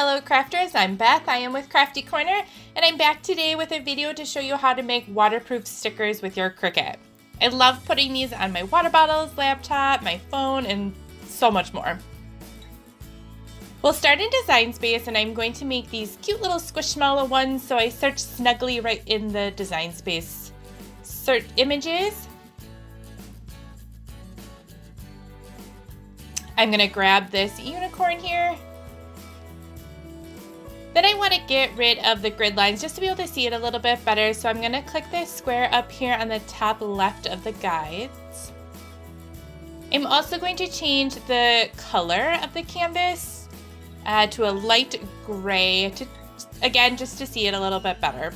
fellow crafters, I'm Beth. I am with Crafty Corner, and I'm back today with a video to show you how to make waterproof stickers with your Cricut. I love putting these on my water bottles, laptop, my phone, and so much more. We'll start in Design Space, and I'm going to make these cute little squishmallow ones, so I search snugly right in the Design Space. Search images. I'm going to grab this unicorn here. Then I want to get rid of the grid lines just to be able to see it a little bit better. So I'm going to click this square up here on the top left of the guides. I'm also going to change the color of the canvas to a light gray, again, just to see it a little bit better.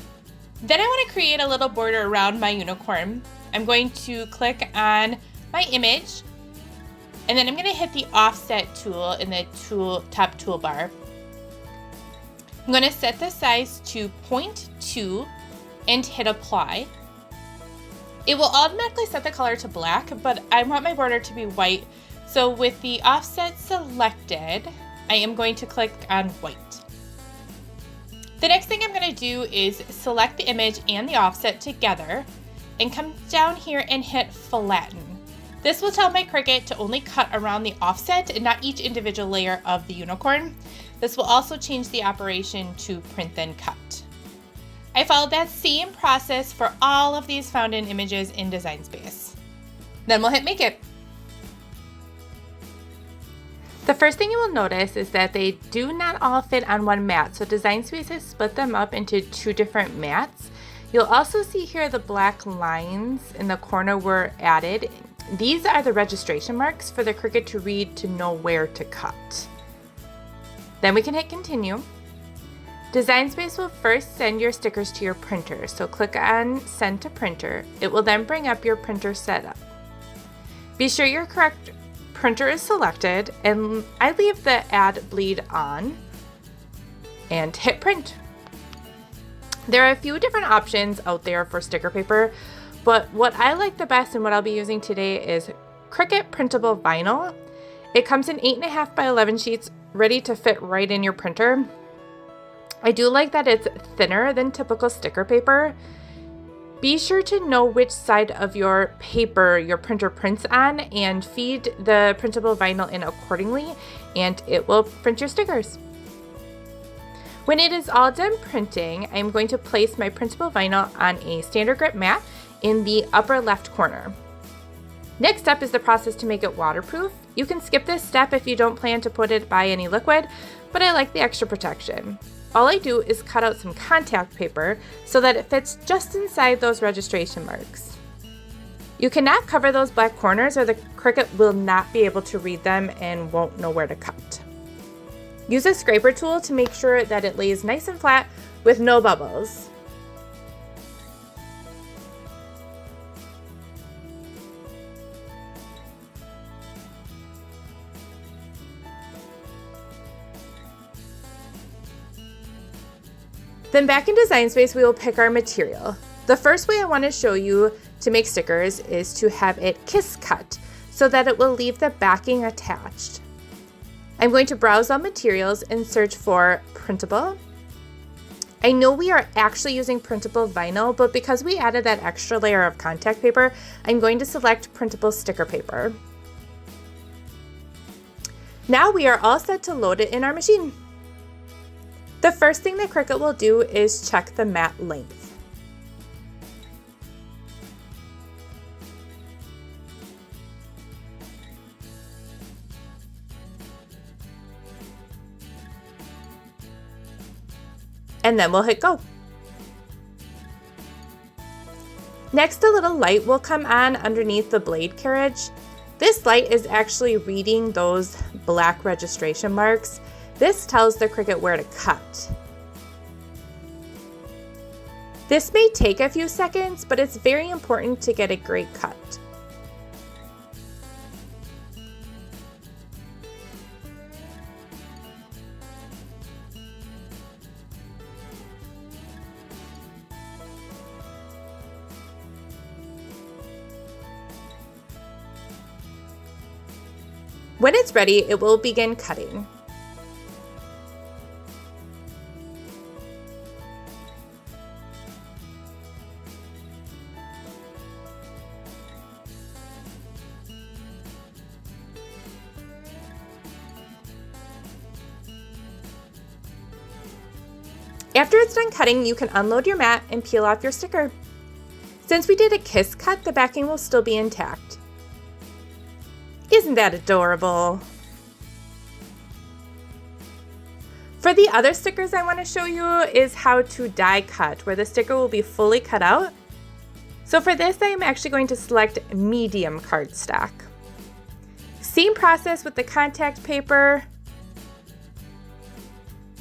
Then I want to create a little border around my unicorn. I'm going to click on my image, and then I'm going to hit the offset tool in the top toolbar. I'm going to set the size to 0.2 and hit apply. It will automatically set the color to black, but I want my border to be white. So with the offset selected, I am going to click on white. The next thing I'm going to do is select the image and the offset together and come down here and hit flatten. This will tell my Cricut to only cut around the offset and not each individual layer of the unicorn. This will also change the operation to print then cut. I followed that same process for all of these found in images in Design Space. Then we'll hit Make It. The first thing you will notice is that they do not all fit on one mat, so Design Space has split them up into two different mats. You'll also see here the black lines in the corner were added. These are the registration marks for the Cricut to read to know where to cut. Then we can hit continue. Design Space will first send your stickers to your printer, so click on send to printer. It will then bring up your printer setup. Be sure your correct printer is selected, and I leave the add bleed on and hit print. There are a few different options out there for sticker paper, but what I like the best and what I'll be using today is Cricut Printable Vinyl. It comes in 8.5 by 11 sheets, ready to fit right in your printer. I do like that it's thinner than typical sticker paper. Be sure to know which side of your paper your printer prints on and feed the printable vinyl in accordingly, and it will print your stickers. When it is all done printing, I'm going to place my printable vinyl on a standard grip mat in the upper left corner. Next step is the process to make it waterproof. You can skip this step if you don't plan to put it by any liquid, but I like the extra protection. All I do is cut out some contact paper so that it fits just inside those registration marks. You cannot cover those black corners or the Cricut will not be able to read them and won't know where to cut. Use a scraper tool to make sure that it lays nice and flat with no bubbles. Then back in Design Space, we will pick our material. The first way I want to show you to make stickers is to have it kiss cut so that it will leave the backing attached. I'm going to browse all materials and search for printable. I know we are actually using printable vinyl, but because we added that extra layer of contact paper, I'm going to select printable sticker paper. Now we are all set to load it in our machine. The first thing that Cricut will do is check the mat length. And then we'll hit go. Next, a little light will come on underneath the blade carriage. This light is actually reading those black registration marks. This tells the Cricut where to cut. This may take a few seconds, but it's very important to get a great cut. When it's ready, it will begin cutting. After it's done cutting, you can unload your mat and peel off your sticker. Since we did a kiss cut, the backing will still be intact. Isn't that adorable? For the other stickers I want to show you is how to die cut, where the sticker will be fully cut out. So for this, I am actually going to select medium cardstock. Same process with the contact paper.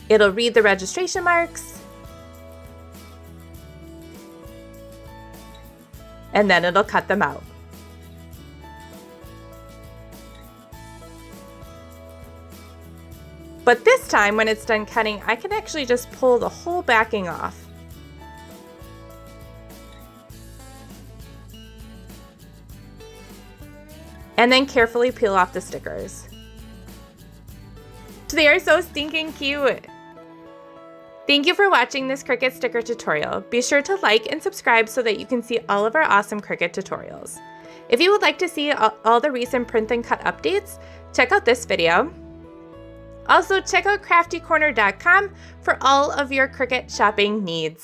It'll read the registration marks, and then it'll cut them out. But this time, when it's done cutting, I can actually just pull the whole backing off. And then carefully peel off the stickers. They are so stinking cute. Thank you for watching this Cricut sticker tutorial. Be sure to like and subscribe so that you can see all of our awesome Cricut tutorials. If you would like to see all the recent print and cut updates, check out this video. Also, check out Craft-e-Corner.com for all of your Cricut shopping needs.